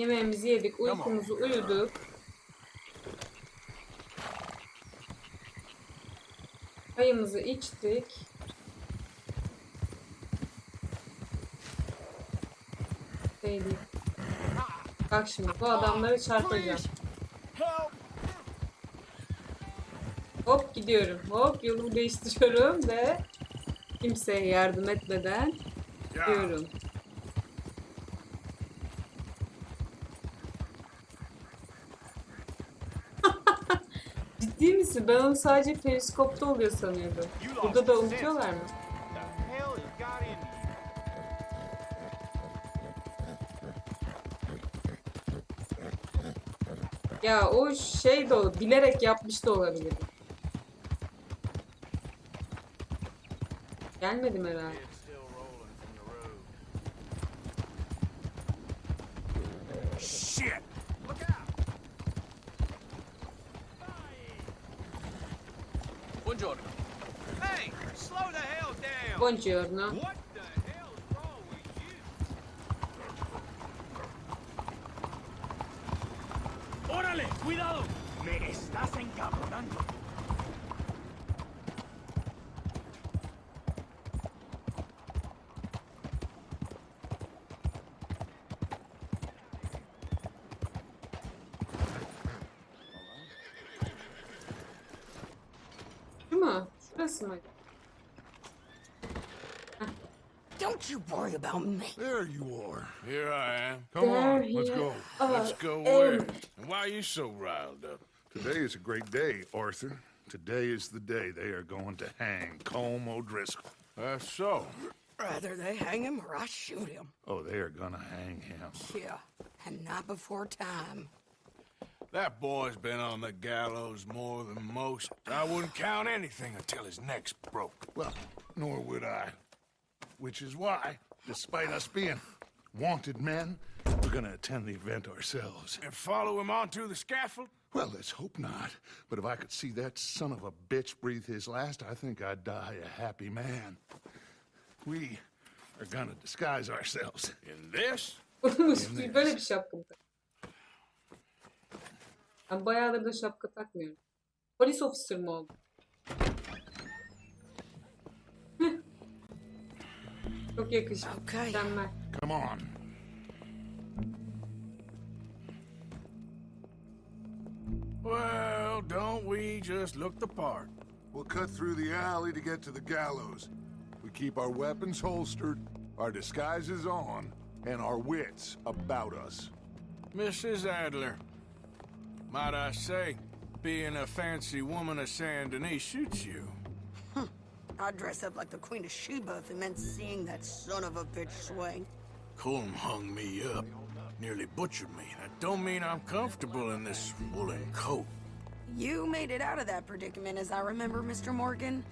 Yemeğimizi yedik, uykumuzu uyuduk. Çayımızı içtik. Değil. Bak şimdi bu adamları çarpacağım. Hop gidiyorum. Hop yolumu değiştiriyorum ve kimseye yardım etmeden gidiyorum. Ciddi misin? Ben onu sadece periskopta oluyor sanıyordum. Burada da unutuyorlar mı? Ya o şey de o, bilerek yapmış da olabilir. Gelmedim herhalde. Shit! Look out! Buongiorno. Hey, slow the hell down. Buongiorno. What the hell is wrong with you? Órale, cuidado. Me estás encabronando. Şu mu? Şurası mı? Don't you worry about me. There you are. Here I am. Come There on, let's he- go. Let's go where? And why are you so riled up? Today is a great day, Arthur. Today is the day they are going to hang Colm O'Driscoll. That's so. Rather they hang him or I shoot him. Oh, they are gonna hang him. Yeah, and not before time. That boy's been on the gallows more than most. I wouldn't count anything until his neck's broke. Well, nor would I. Which is why, despite us being wanted men, we're gonna attend the event ourselves. And follow him onto the scaffold? Well, let's hope not. But if I could see that son of a bitch breathe his last, I think I'd die a happy man. We are gonna disguise ourselves. In this? Böyle bir şapka mı? Ben bayağıdır da şapka takmıyorum. Polis officer mı oldum? Çok yakışıklı. Okay. Mükemmel. Come on. Well, don't we just look the part? We'll cut through the alley to get to the gallows. We keep our weapons holstered, our disguises on, and our wits about us. Mrs. Adler, might I say, being a fancy woman of Saint Denis suits you. I'd dress up like the Queen of Sheba if it meant seeing that son of a bitch swing. Colm hung me up, nearly butchered me. That don't mean I'm comfortable in this woolen coat. You made it out of that predicament, as I remember, Mr. Morgan.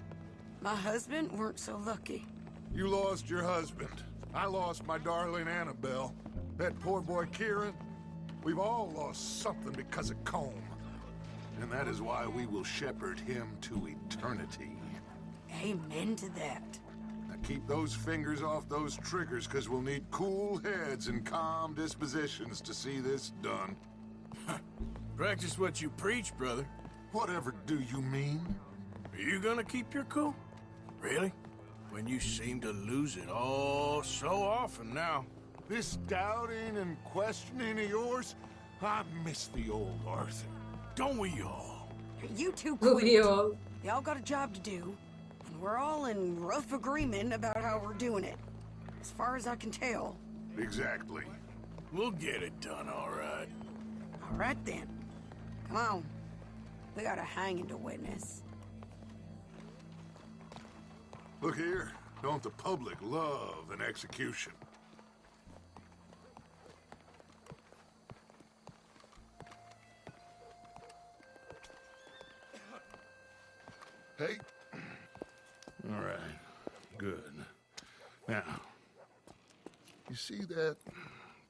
My husband weren't so lucky. You lost your husband. I lost my darling Annabelle. That poor boy Kieran. We've all lost something because of Colm. And that is why we will shepherd him to eternity. Amen to that. Now keep those fingers off those triggers, because we'll need cool heads and calm dispositions to see this done. Practice what you preach, brother. Whatever do you mean? Are you gonna keep your cool? Really? When you seem to lose it all so often now. This doubting and questioning of yours, I miss the old Arthur. Don't we all? You two Bu quit. bir yol. Y'all got a job to do, and we're all in rough agreement about how we're doing it. As far as I can tell. Exactly. We'll get it done, all right. All right then. Come on. We got a hanging to witness. Look here, don't the public love an execution? Hey. All right, good. Now, you see that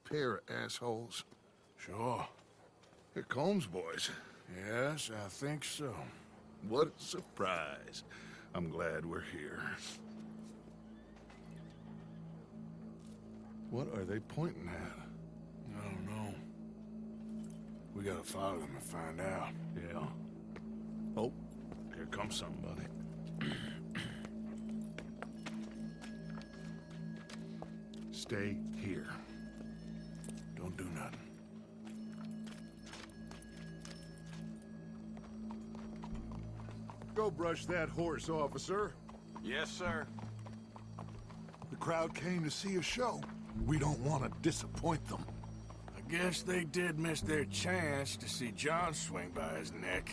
pair of assholes? Sure. They're Combs boys. Yes, I think so. What a surprise. I'm glad we're here. What are they pointing at? I don't know. We gotta follow them and find out. Yeah. Oh, here comes somebody. Stay here. Don't do nothing. Go brush that horse, officer. Yes, sir. The crowd came to see a show. We don't want to disappoint them. I guess they did miss their chance to see John swing by his neck.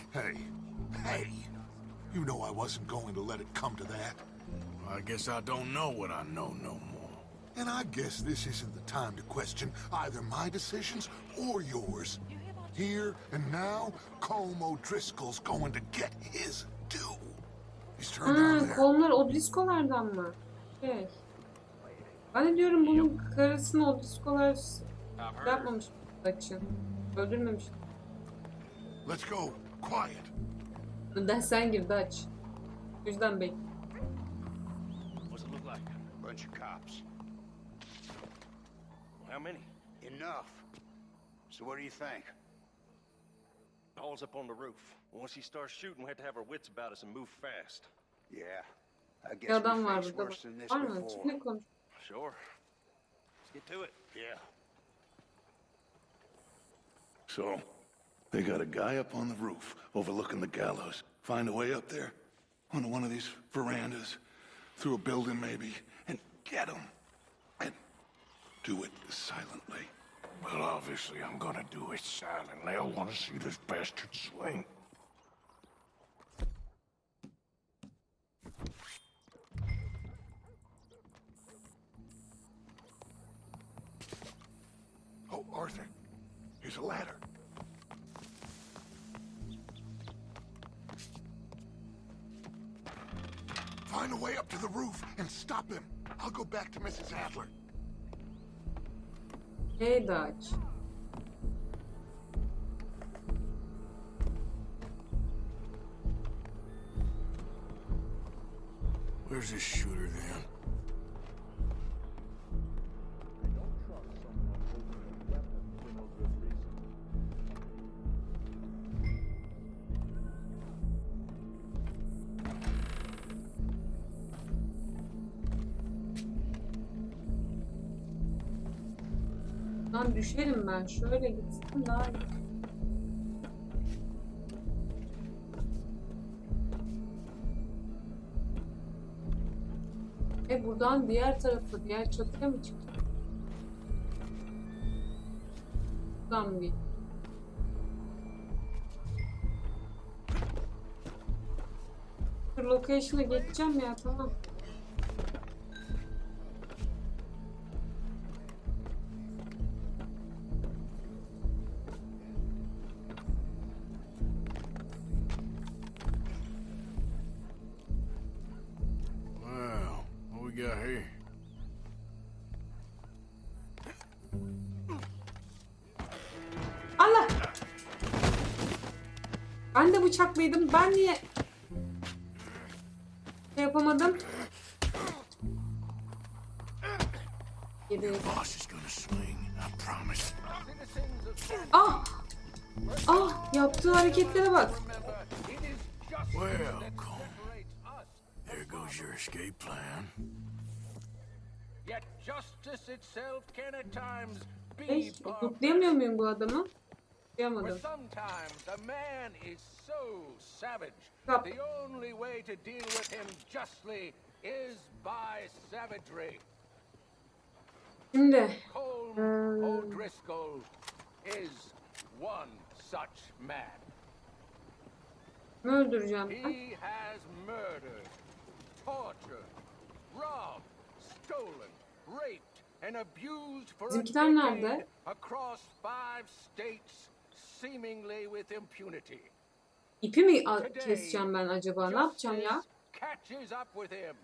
Hey, you know I wasn't going to let it come to that. I guess I don't know what I know no more. And I guess this isn't the time to question either my decisions or yours. Here and now, Colm O'Driscoll's going to get his due. He's turned on there. Kollar O'Driscoll'lardan mı? Evet. Ben de diyorum bunun karısını O'Driscoll'lar yapmamış açın. Öldürmemiş. Let's go. Quiet. Önden sen gir aç. O yüzden bekle. What's it look like? Bunch of cops. How many? Enough. So what do you think? Paul's up on the roof. Once he starts shooting, we have to have our wits about us and move fast. Yeah. I Bir guess adam we var faced burada. worse than this Var mı? before. Çiftlik konuş. Sure. Let's get to it. Yeah. So, they got a guy up on the roof overlooking the gallows. Find a way up there, onto one of these verandas, through a building maybe, and get him. And do it silently. Well, obviously I'm gonna do it silently. I wanna see this bastard swing. Oh, Arthur, here's a ladder. Find a way up to the roof and stop him. I'll go back to Mrs. Adler. Hey de aç. Where's this shooter then? Lan düşerim ben. Şöyle gitsin daha iyi. Buradan diğer tarafa, diğer çatıya mı çıkacak? Buradan mı? Location'a geçeceğim ya, tamam. Wow, what we got here? Allah! Ben de bıçaklıydım. Ben niye yapamadım? Yedi. Boss is gonna swing, I promise. Ah! Ah! Yaptığı hareketlere bak. Well, there goes your escape plan. Yet justice itself can at times be Hey, tutlayamıyor muyum bu adamı? For Tutlayamadım. sometimes a man is so savage, Yap. the only way to deal with him justly is by savagery. Şimdi Colm O'Driscoll is one such man. ne öldüreceğim ben? He has murdered, tortured, robbed, stolen, raped, and abused for a Bizimkiler nerede? decade across 5 states, seemingly with impunity. İpi mi keseceğim ben acaba? Ne yapacağım ya? Justice catches up with him.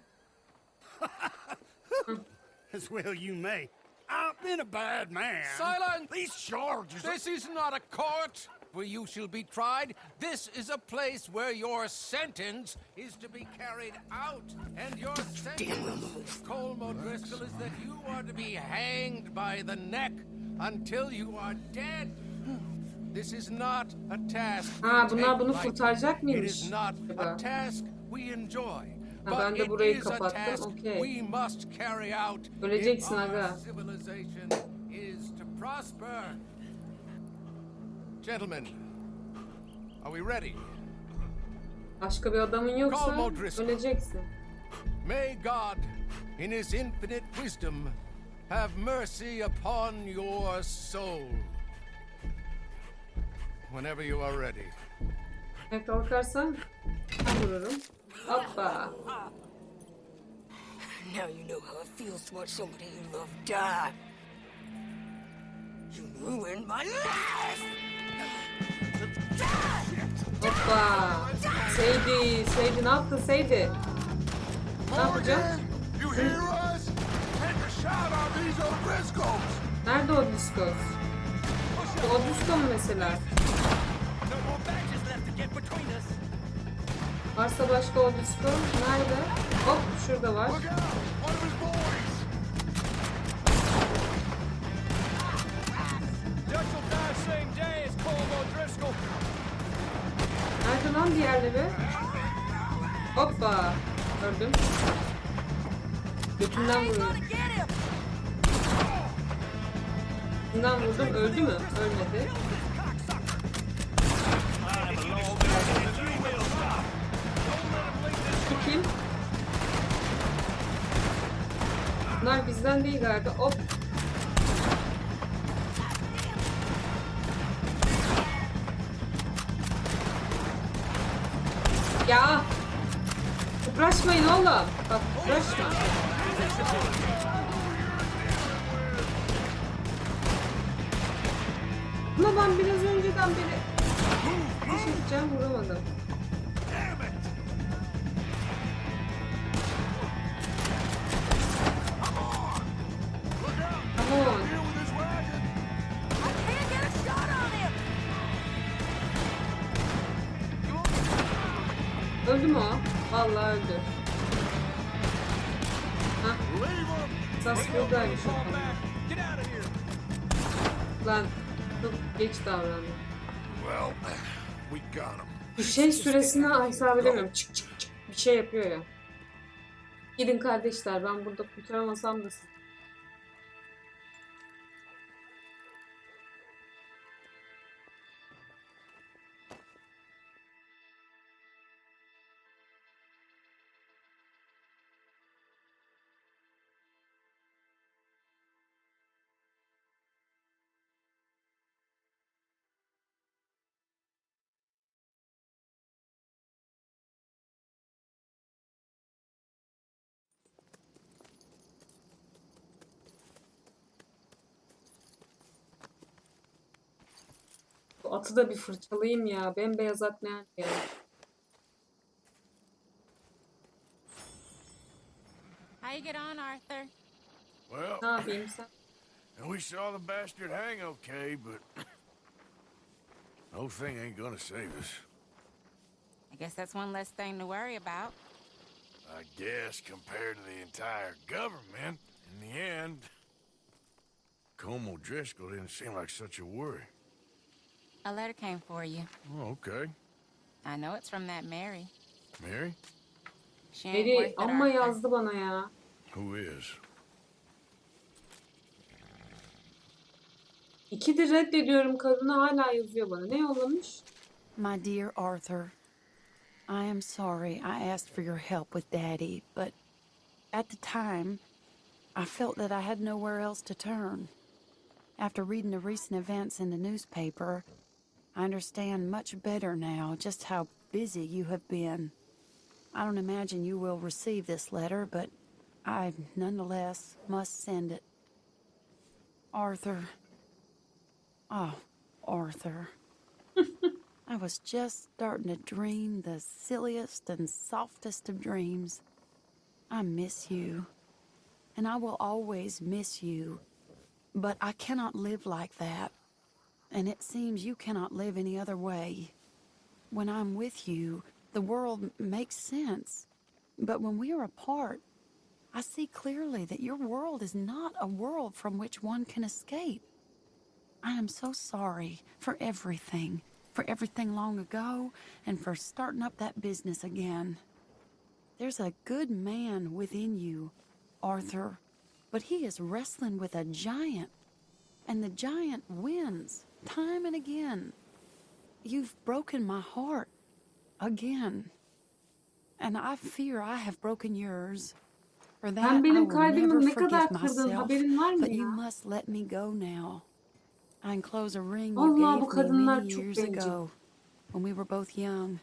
As well you may. I've been a bad man. Silence! These charges. This is not a court where you shall be tried. This is a place where your sentence is to be carried out. And your sentence, Colm O'Driscoll, is that you are to be hanged by the neck until you are dead. This is not a task Ha, we bunlar take bunu lightly. kurtaracak It mıymış is not acaba? a task we enjoy. Ha, ben de But burayı it is a kapattım. task Okey. we must carry out Öleceksin if aga. our civilization is to prosper. Gentlemen, are we ready? Başka bir adamın yoksa öleceksin. May God, in his infinite wisdom, have mercy upon your soul. Whenever you are ready. Ne kalkarsam ben vururum. Hoppa. Now you know how it feels to watch somebody you love die. You ruined my life! Hoppa. Seydi ne yaptın Seydi? Ne yapacaksın? You hear us? Take a shot on these O'Driscolls! Nerede o diskos? O disko mu mesela? Varsa başka o disko. Nerede? Hop şurada var. Look out! One of his boys! Nerede lan diğerleri? Hoppa. Gördüm. Götünden vuruyorum. Götünden vurdum. Öldü mü? Ölmedi. Şu kim? Bunlar bizden değil galiba. Hop. Ya. Kıpraşmayın oğlum. Bak kıpraşma. Buna ben biraz önceden beri düşüreceğim, vuramadım. Come on. Öldü mü o? Vallahi öldü. Hah. Sas buradaymış o zaman. Lan çok geç davrandım. Well, we got him. Bir şey süresini hesap edemiyorum. Çık çık çık bir şey yapıyor ya. Gidin kardeşler, ben burada kurtaramasam da siz. Bu atı da bir fırçalayayım ya. Bembeyaz at nerede ya? How you get on, Arthur? Well, Ne yapayım sen? we saw the bastard hang okay, but the whole thing ain't gonna save us. I guess that's one less thing to worry about. I guess compared to the entire government, in the end, Colm O'Driscoll didn't seem like such a worry. A letter came for you. Oh, okay. I know it's from that Mary. Mary? She ain't worth Beri it, amma Arthur. yazdı bana ya. Who is? İkidir reddediyorum kadını, hala yazıyor bana. Ne yollamış? My dear Arthur, I am sorry I asked for your help with Daddy, but at the time, I felt that I had nowhere else to turn. After reading the recent events in the newspaper, I understand much better now just how busy you have been. I don't imagine you will receive this letter, but I nonetheless must send it. Arthur. Oh, Arthur. I was just starting to dream the silliest and softest of dreams. I miss you, and I will always miss you, but I cannot live like that, and it seems you cannot live any other way. When I'm with you, the world makes sense, but when we are apart, I see clearly that your world is not a world from which one can escape. I am so sorry for everything long ago, and for starting up that business again. There's a good man within you, Arthur, but he is wrestling with a giant, and the giant wins time and again. You've broken my heart again, and I fear I have broken yours. For that, Sen I benim will kalbimi never ne kadar forgive kırdın, myself, haberin var mı but you ya? must let me go now. I enclose a ring you Vallahi bu gave me kadınlar many çok years bencil. ago, when we were both young.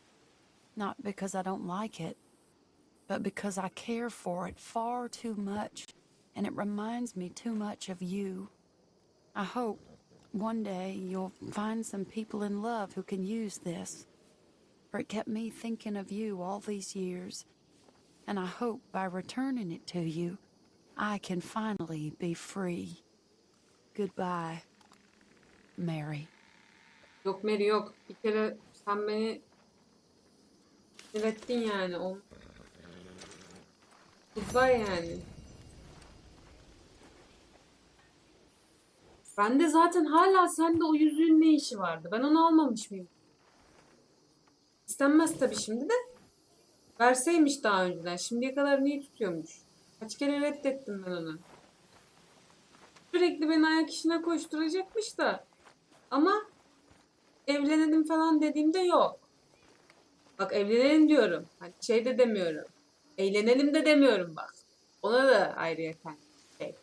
Not because I don't like it, but because I care for it far too much, and it reminds me too much of you. I hope one day you'll find some people in love who can use this, for it kept me thinking of you all these years, and I hope by returning it to you, I can finally be free. Goodbye, Mary. Yok Mary yok. Bir kere sen beni direttin yani. Goodbye yani. Ben de zaten hala sende o yüzüğün ne işi vardı? Ben onu almamış mıyım? İstenmez tabii şimdi de. Verseymiş daha önceden. Şimdiye kadar niye tutuyormuş? Kaç kere reddettim ben onu. Sürekli beni ayak işine koşturacakmış da. Ama evlenelim falan dediğimde yok. Bak evlenelim diyorum. Hani şey de demiyorum. Eğlenelim de demiyorum bak. Ona da ayrıyeten şey.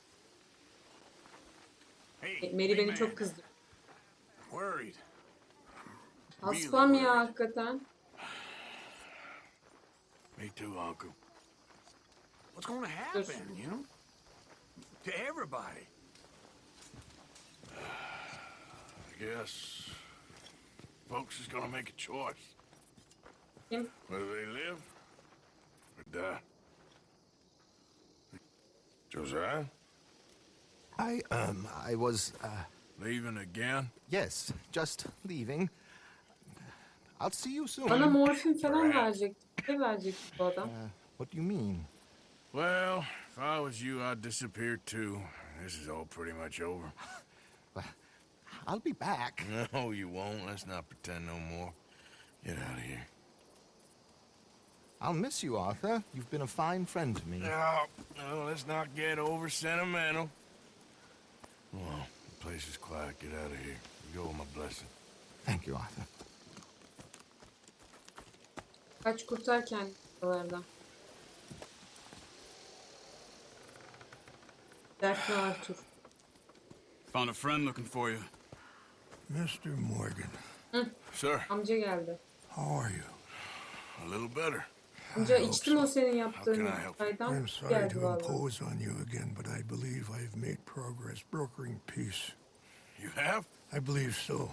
Mary beni çok kızdı. Worried. Haspam ya hakikaten. Me too, Uncle. What's gonna happen, you know? To everybody. I guess folks is gonna make a choice. Kim? Whether they live or die. Josiah? I was, Leaving again? yes, just leaving. I'll see you soon. Bana morfin falan verecekti. Ne verecekti bu adam? What do you mean? Well, if I was you, I'd disappear too. This is all pretty much over. Well, I'll be back. No, you won't. Let's not pretend no more. Get out of here. I'll miss you, Arthur. You've been a fine friend to me. No, let's not get over sentimental. Well, the place is quiet. Get out of here. You go with my blessing. Thank you, Arthur. Kaç kurtar kendini buralardan. Dertli Arthur. Found a friend looking for you. Mr. Morgan, Sir, Amca geldi. how are you? a little better. Amca içtim o senin yaptığın How can I help? çaydan. I'm sorry Geldi to vallahi. impose on you again, but I believe I've made progress brokering peace. You have? I believe so.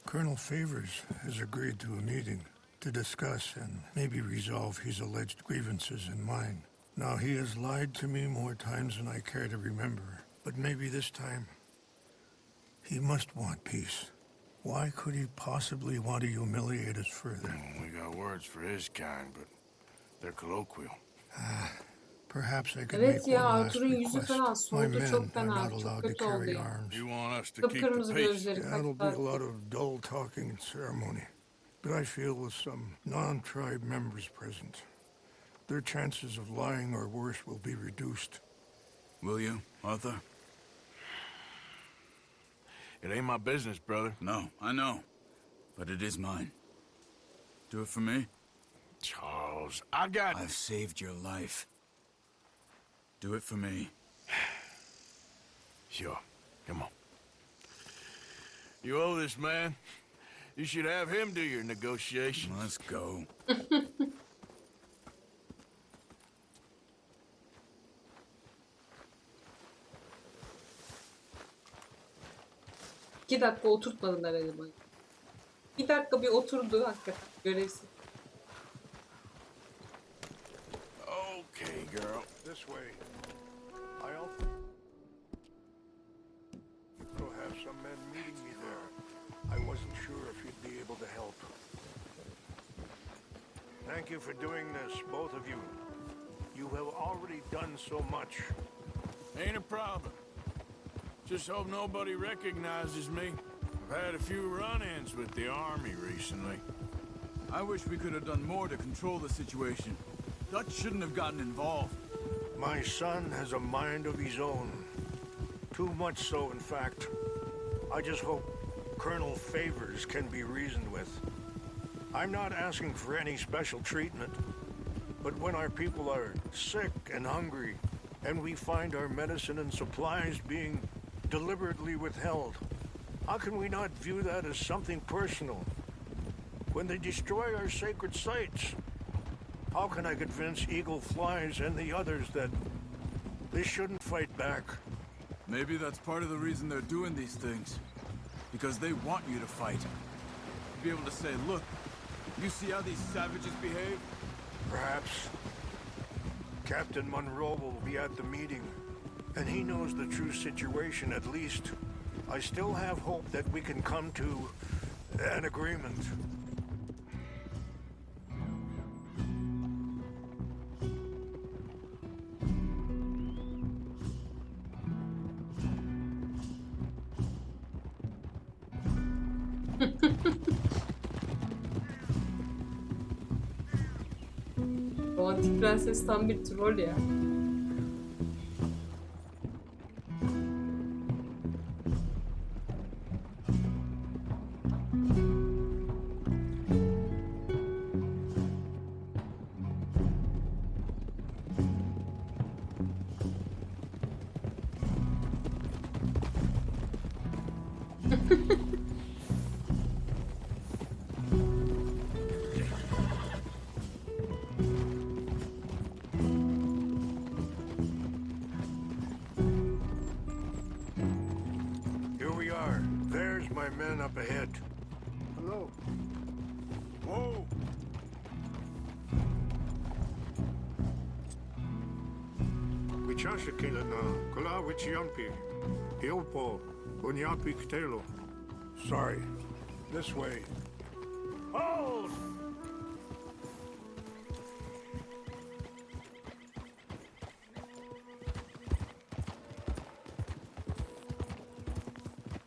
Colonel Favors has agreed to a meeting to discuss and maybe resolve his alleged grievances and mine. Now, he has lied to me more times than I care to remember, but maybe this time he must want peace. Why could he possibly want to humiliate us further? We got words for his kind, but they're colloquial. Perhaps I could Evet make ya, one last Arthur'un yüzü request. falan My soldu men çok are fena. not Çok allowed to kötü oldu carry ya. arms. You want us to keep the Kıpkırmızı peace? gözleri That'll be kaçtı a lot Arthur. of dull talking and ceremony. But I feel with some non-tribe members present, their chances of lying or worse will be reduced. Will you, Arthur? It ain't my business, brother. No, I know. But it is mine. Do it for me? Charles, I got... I've saved your life. Do it for me. Sure. Come on. You owe this man. You should have him do your negotiations. Let's go. 2 dakika oturtmadılar elemayı. 2 dakika bir oturdu hakikaten görevsiz. Okay, girl. This way. I also have some men meeting me there. I wasn't sure if you'd be able to help. Thank you for doing this, both of you. You have already done so much. Ain't a problem. Just hope nobody recognizes me. I've had a few run-ins with the army recently. I wish we could have done more to control the situation. Dutch shouldn't have gotten involved. My son has a mind of his own. Too much so, in fact. I just hope Colonel Favors can be reasoned with. I'm not asking for any special treatment, but when our people are sick and hungry, and we find our medicine and supplies being deliberately withheld, how can we not view that as something personal? When they destroy our sacred sites, how can I convince Eagle Flies and the others that they shouldn't fight back? Maybe that's part of the reason they're doing these things. Because they want you to fight. To be able to say, look, you see how these savages behave? Perhaps. Captain Monroe will be at the meeting, and he knows the true situation at least. I still have hope that we can come to an agreement. Romantik prenses tam bir troll ya. Here we are. There's my men up ahead. Hello. Whoa! Wichasha na kola wichiampi. Ilpo bunyapi ktelo. Sorry. This way. Hold!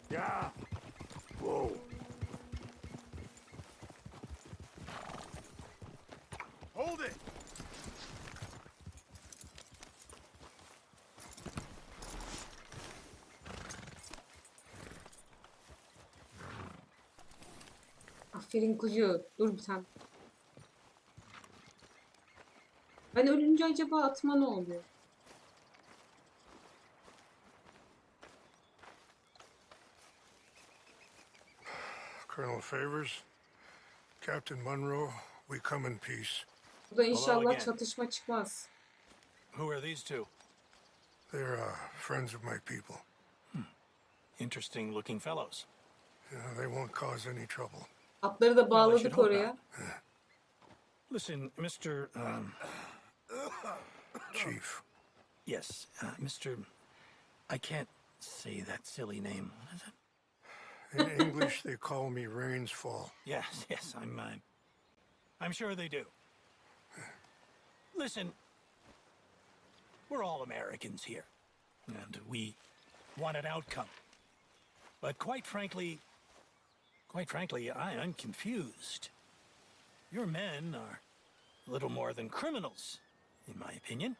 Yeah. Whoa. Hold it! Aferin kuzu. Dur bir tane. Ben ölünce acaba atma ne oluyor? Colonel Favors, Captain Monroe, we come in peace. Bu da inşallah again. çatışma çıkmaz. Who are these two? They're friends of my people. Interesting looking fellows. Yeah, they won't cause any trouble. Atları da I should bağladık hope oraya. Listen, Mr. Chief. Yes, Mr. I can't say that silly name. What is it? In English, they call me Rains Fall. Yes, yes, I'm sure they do. Listen, we're all Americans here, and we want an outcome. But quite frankly, I'm confused. Your men are a little more than criminals, in my opinion.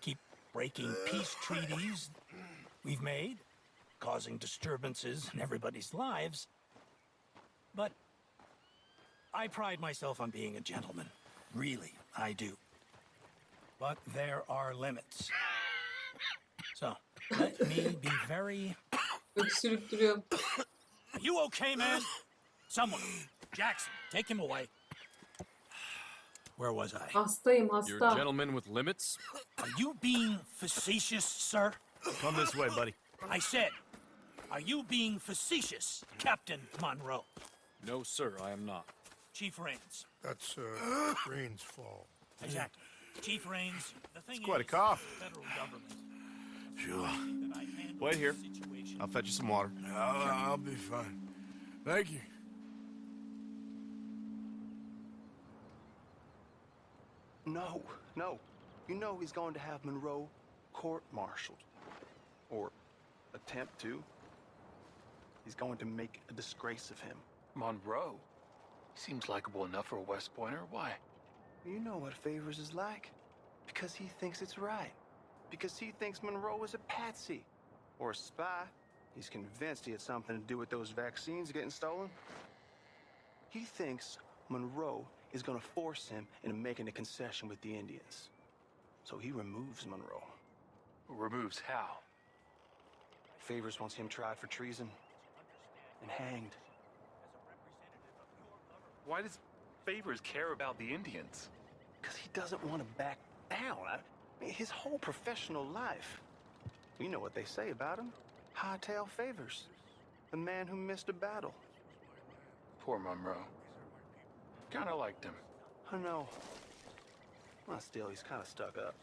Keep breaking peace treaties we've made, causing disturbances in everybody's lives. But I pride myself on being a gentleman. Really, I do. But there are limits. So, let me be very... Öksürüp duruyor. Are you okay, man? Someone, Jackson, take him away. Where was I? Hastayım You're a hasta. gentleman with limits? Are you being facetious, sir? Come this way, buddy. I said, are you being facetious, Captain Monroe? No, sir, I am not. Chief Rains. That's Rains Fall. Exactly. Chief Rains, the thing Quite a is, cough. the federal government. Sure. That I handle Wait here. the situation. I'll fetch you some water. I'll be fine. Thank you. No, no. You know he's going to have Monroe court-martialed. Or attempt to. He's going to make a disgrace of him. Monroe? He seems likable enough for a West Pointer. Why? You know what Favors is like. Because he thinks it's right. Because he thinks Monroe is a patsy. Or a spy. He's convinced he had something to do with those vaccines getting stolen. He thinks Monroe is going to force him into making a concession with the Indians. So he removes Monroe. Removes how? Favors wants him tried for treason and hanged. Why does Favors care about the Indians? Because he doesn't want to back down. I mean, his whole professional life. You know what they say about him. Hightail Favors. The man who missed a battle. Poor Monroe. Kinda liked him. I know. Well, still, he's kind of stuck up.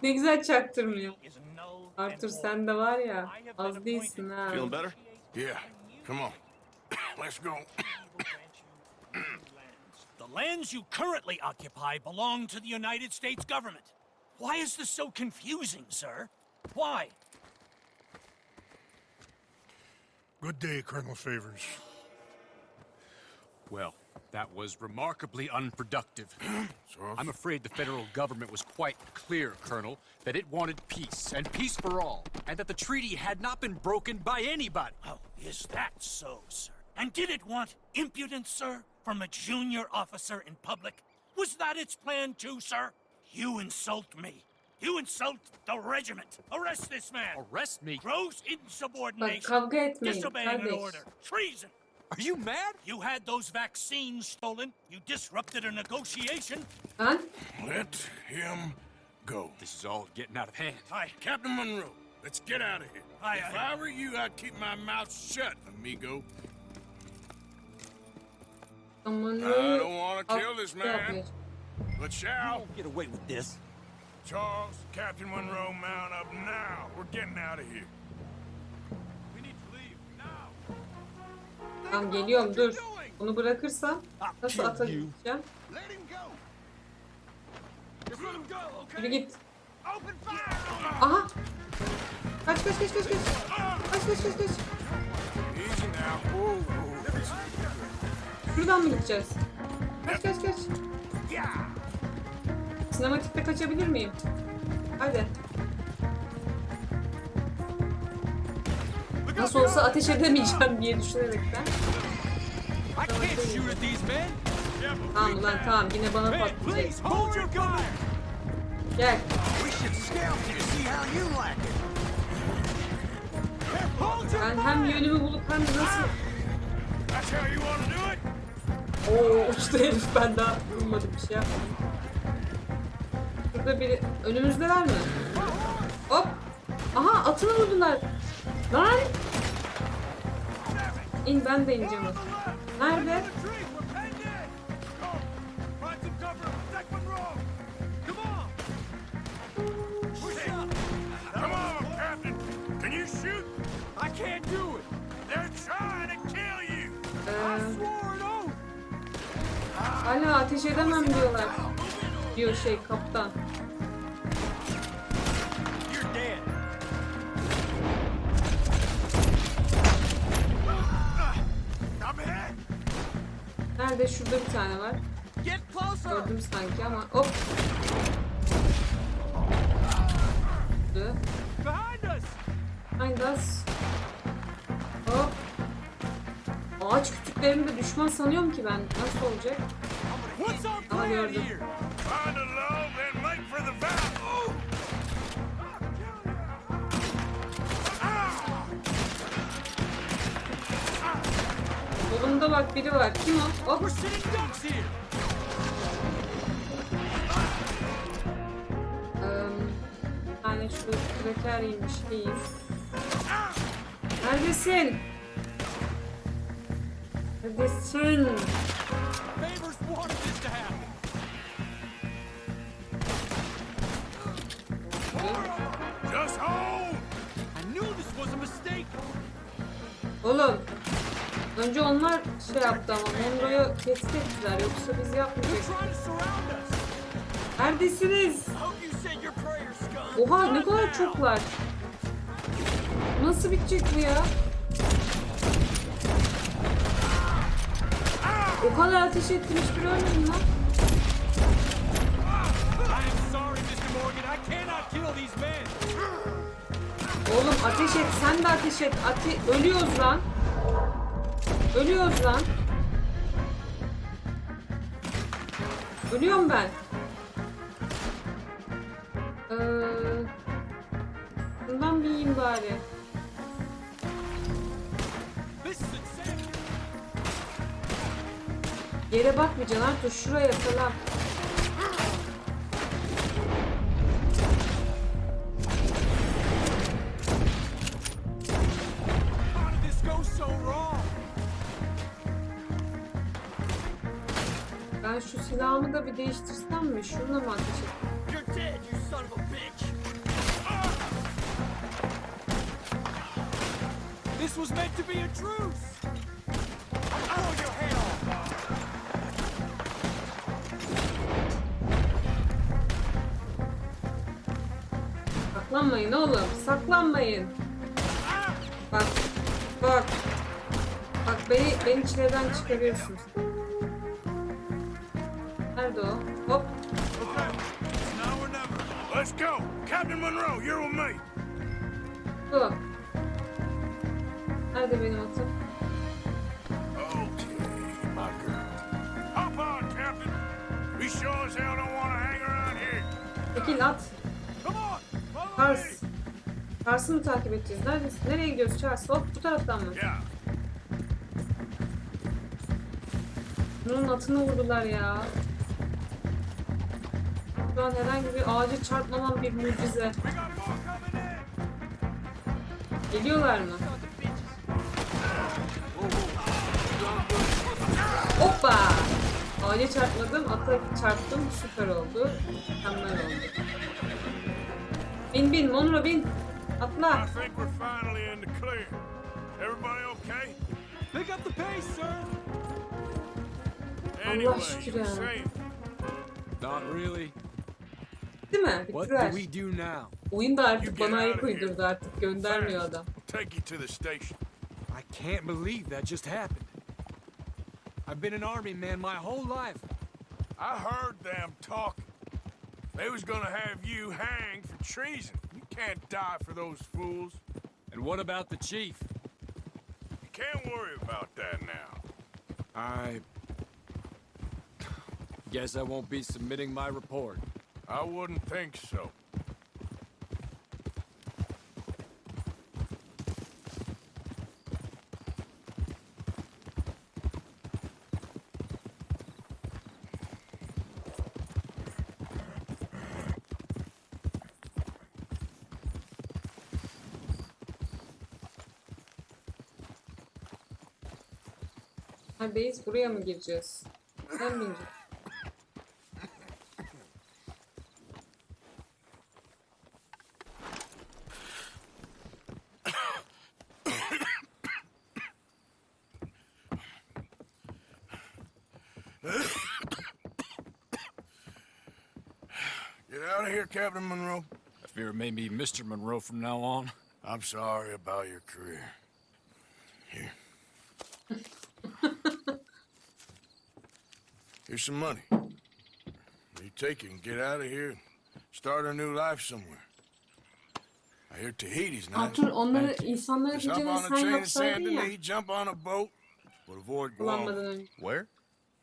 Ne güzel çaktırmıyor. Arthur sen de var ya, az değilsin ha. Feeling better? Yeah. Come on. Let's go. The lands you currently occupy belong to the United States government. Why is this so confusing, sir? Why? Good day, Colonel Favors. Well, that was remarkably unproductive. I'm afraid the federal government was quite clear, Colonel, that it wanted peace, and peace for all, and that the treaty had not been broken by anybody. Oh, is that so, sir? And did it want impudence, sir, from a junior officer in public? Was that its plan too, sir? You insult me. You insult the regiment. Arrest this man. Arrest me? Gross Bak insubordination. kavga etmeyin Disobeying an kardeş. order. Treason. Are you mad? You had those vaccines stolen. You disrupted a negotiation. Lan Let him go. This is all getting out of hand. Hi. Captain Monroe, let's get out of here. Aye, If aye. I were you, I'd keep my mouth shut, amigo. aman. I don't want to kill this man, but shall. Get away with this. Charles, Captain Monroe, mount up now. We're getting out of here. We need to leave now. Tamam geliyorum dur. Onu bırakırsam nasıl atabileceğim? Let him go. Just let him go, okay? Yürü git. Open fire. Aha. Kaç kaç kaç kaç kaç. Kaç kaç kaç kaç. Easy now. Whoa, whoa. Şuradan mı gideceğiz? Kaç kaç kaç. Sinematikte kaçabilir miyim? Hadi. Nasıl olsa ateş edemeyeceğim diye düşünerekten. I can't shoot at these men. Tamam ulan tamam yine bana patlayacak. Please hold your fire. Gel. We should scout you to see how you like it. Ben hem yönümü bulup hem de nasıl... That's how you want to do it? Oo uçtu herif ben daha vurmadım bir şey yapmadım. Burada biri önümüzdeler mi? Hop. Aha atına vurdular. Lan. İn ben de ineceğim. Nerede? Come on, Captain. Can you shoot? I can't do it. They're trying to kill you. Hala ateş edemem diyorlar. Diyor kaptan. You're dead. I'm hit. Nerede? Şurada bir tane var. Get closer. Gördüm sanki ama hop. Behind us. Behind us. Hop. Ağaç kütüklerini de düşman sanıyorum ki ben. Nasıl olacak? What's our Aha plan gördüm. here? Find a love and make for the battle. Solumda bak biri var. Kim o? Hop. We're sitting ducks here. Bir tane şu kraker yemiş değil. Neredesin? Neredesin? Favors wanted this to happen. Just hold. I knew this was a mistake. Oğlum. Önce onlar şey yaptı ama Monroe'yu tehdit ettiler. Yoksa biz yapmayacaktık. Trying to surround us. Neredesiniz? I hope you said your prayers, scum. Oha ne kadar çoklar. Nasıl bitecek bu ya? O kadar ateş ettim, hiçbir ölmedim lan. Oğlum ateş et, sen de ateş et. Ölüyoruz lan. Ölüyoruz lan. Ölüyorum ben. Bundan bir yiyeyim bari. Yere bakmayacaksın artık, şuraya falan. Ben şu silahımı da bir değiştirsem mi? Şununla mı ateş edeyim? This was meant to be a truce. Saklanmayın oğlum, saklanmayın. Bak, bak. Bak beni çileden çıkarıyorsunuz. Nerede o? Hop. Let's go. Captain Monroe, you're with me. Bu. Nerede benim atım? Okay, my girl. Hop on, Captain. We sure as hell don't want to hang around here. Çekil at. Charles. Charles'ı mı takip edeceğiz? Neredesin? Nereye gidiyoruz Charles? Hop bu taraftan mı? Bunun atını vurdular ya. Şu an herhangi bir ağaca çarpmamam bir mucize. Geliyorlar mı? Hoppa! Ağaca çarpmadım, ata çarptım. Süper oldu. Mükemmel oldu. Bin Monroe bin. Atla. I think we're finally in the clear. Everybody okay? Pick up the pace, sir. Allah şükür ya. Not really. Değil mi? What Bittiler. do we do now? Oyun da artık bana ayak uydurdu, artık göndermiyor adam. Take you to the station. I can't believe that just happened. I've been an army man my whole life. I heard them talking. They was gonna have you hanged for treason. You can't die for those fools. And what about the chief? You can't worry about that now. I guess I won't be submitting my report. I wouldn't think so. Neredeyiz? Buraya mı gireceğiz? Sen mi gireceksin? Get out of here, Captain Monroe. I fear it may be Mr. Monroe from now on. I'm sorry about your career. Here. Here's some money. You take it and get out of here and start a new life somewhere. I hear Tahiti's nice. Arthur onları insanlara Just hop gideceğini on a sen chain of yapsaydın sand ya. and he jump on a boat. But avoid Kullanmadan Guam. önce. Where?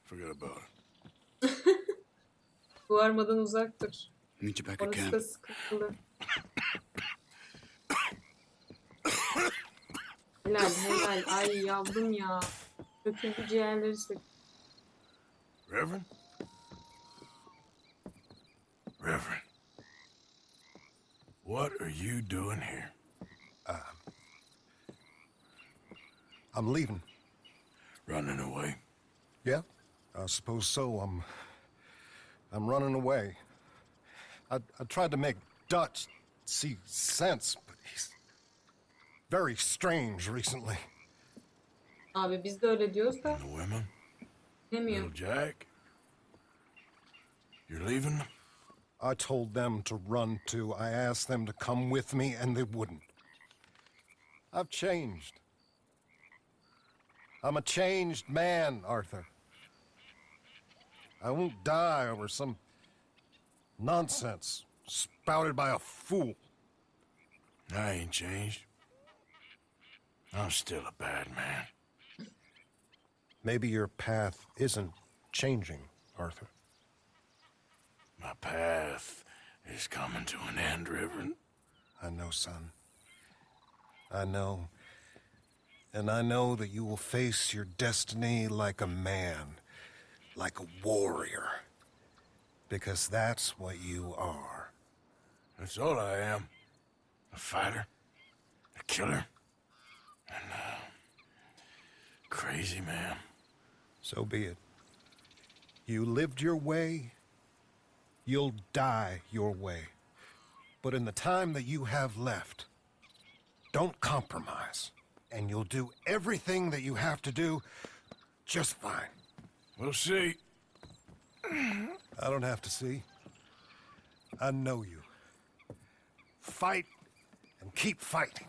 Forget about it. Duvarmadan uzaktır. Meet you back at Orası camp. da sıkıntılı. Helal. Ay yavrum ya. Döküldü ciğerleri sık. Reverend? Reverend. What are you doing here? I'm leaving. Running away? Yeah, I suppose so. I'm running away. I tried to make Dutch see sense, but he's very strange recently. Abi biz de öyle diyoruz da The women? demiyor. Little Jack? You're leaving them? I told them to run too. I asked them to come with me, and they wouldn't. I've changed. I'm a changed man, Arthur. I won't die over some nonsense spouted by a fool. I ain't changed. I'm still a bad man. Maybe your path isn't changing, Arthur. My path is coming to an end, Reverend. I know, son. I know. And I know that you will face your destiny like a man, like a warrior. Because that's what you are. That's all I am. A fighter, a killer, and a crazy man. So be it. You lived your way, you'll die your way. But in the time that you have left, don't compromise. And you'll do everything that you have to do just fine. We'll see. I don't have to see. I know you. Fight and keep fighting.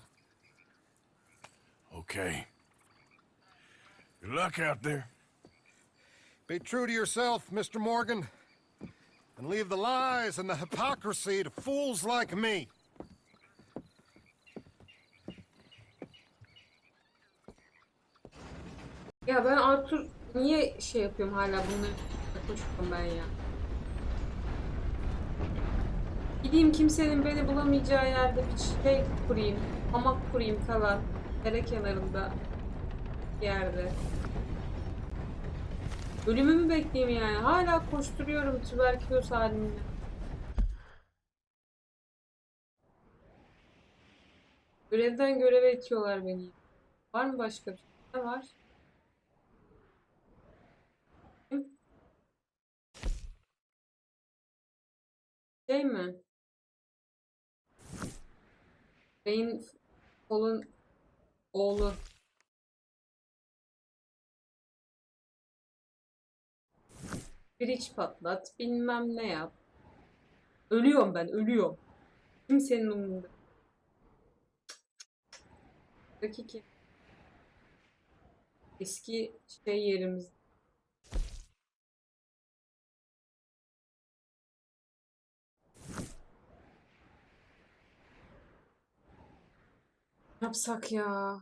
Okay. Good luck out there. Be true to yourself, Mr. Morgan. And leave the lies and the hypocrisy to fools like me. Ya ben Arthur niye şey yapıyorum hala bunları koşuyorum ben ya. Gideyim kimsenin beni bulamayacağı yerde bir şey kurayım. Hamak kurayım falan. Dere kenarında bir yerde. Ölümümü bekleyeyim yani. Hala koşturuyorum tüberküloz halimle. Görevden göreve itiyorlar beni. Var mı başka bir şey? Ne var? Şey mi? Beyin kolun oğlu. Bir iç patlat. Bilmem ne yap. Ölüyorum ben. Ölüyorum. Kimsenin umurunda. Dakika. Eski şey yerimiz. Ne yapsak ya?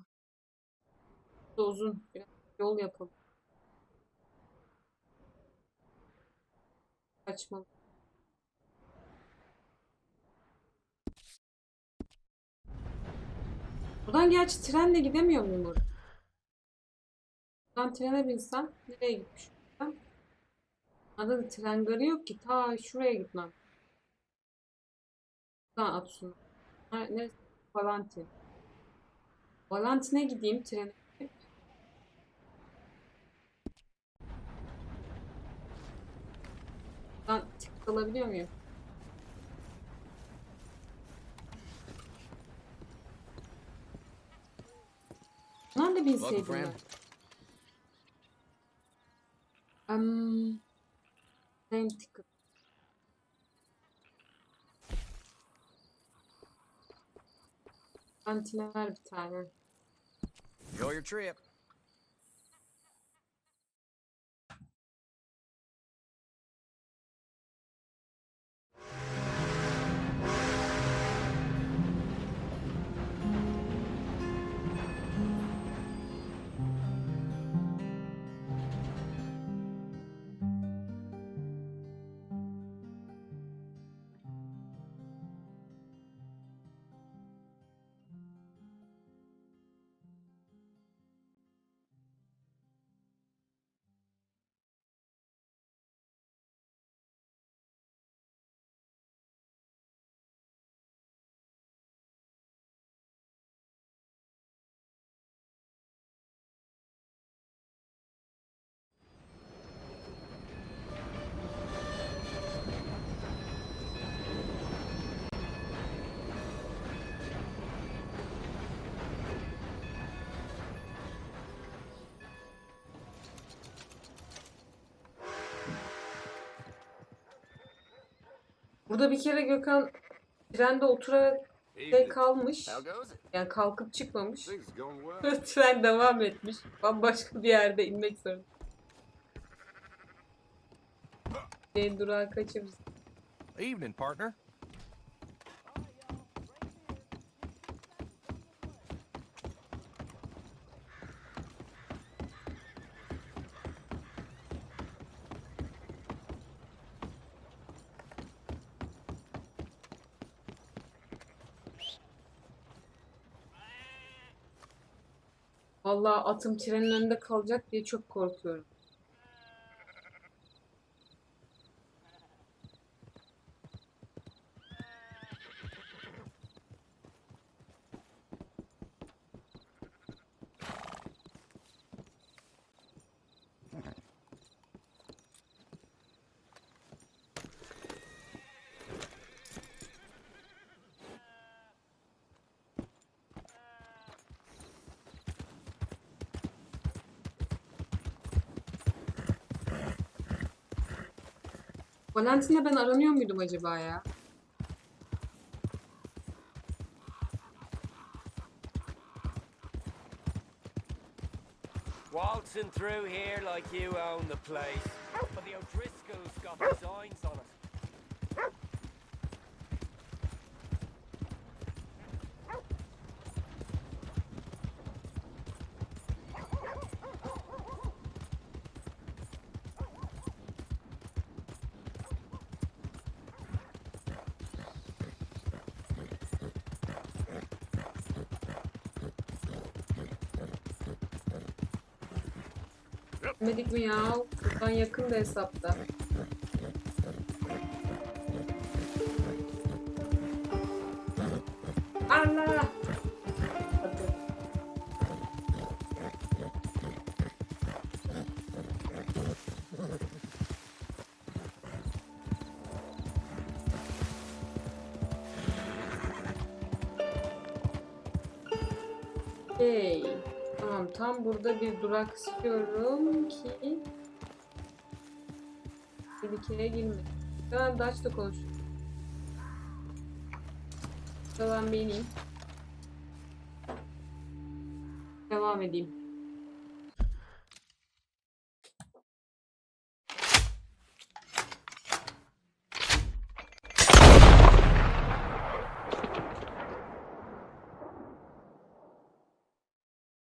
Uzun. Biraz yol yapalım. Saçmalık. Buradan gerçi trenle gidemiyor muyum oraya? Buradan trene binsem nereye gitmiş olacağım? Adada tren garı yok ki. Ta şuraya gitmem. Buradan Atsun'a. Neresi? Valantin. Valantin'e gideyim trene. Buradan ticket alabiliyor muyum? Bunlarla binseydim ben. Train ticket. Valantine ver bir tane. Enjoy your trip. Burada bir kere Gökhan trende oturarak Şey kalmış. Yani kalkıp çıkmamış. Things going well. Tren devam etmiş. Bambaşka bir yerde inmek zorunda. Durağı kaçırırız. Evening, partner. Vallahi atım trenin önünde kalacak diye çok korkuyorum. Valentin'le ben aranıyor muydum acaba ya? Waltzing through here like you own the place. But the O'Driscolls got designs on it. Gitmedik mi ya? Buradan yakın da hesapta. Allah! Hey. Tamam, tam burada bir durak istiyorum ki tehlikeye girmeyin. Ben Dutch'la konuşuyorum. Ben benim. Devam edeyim.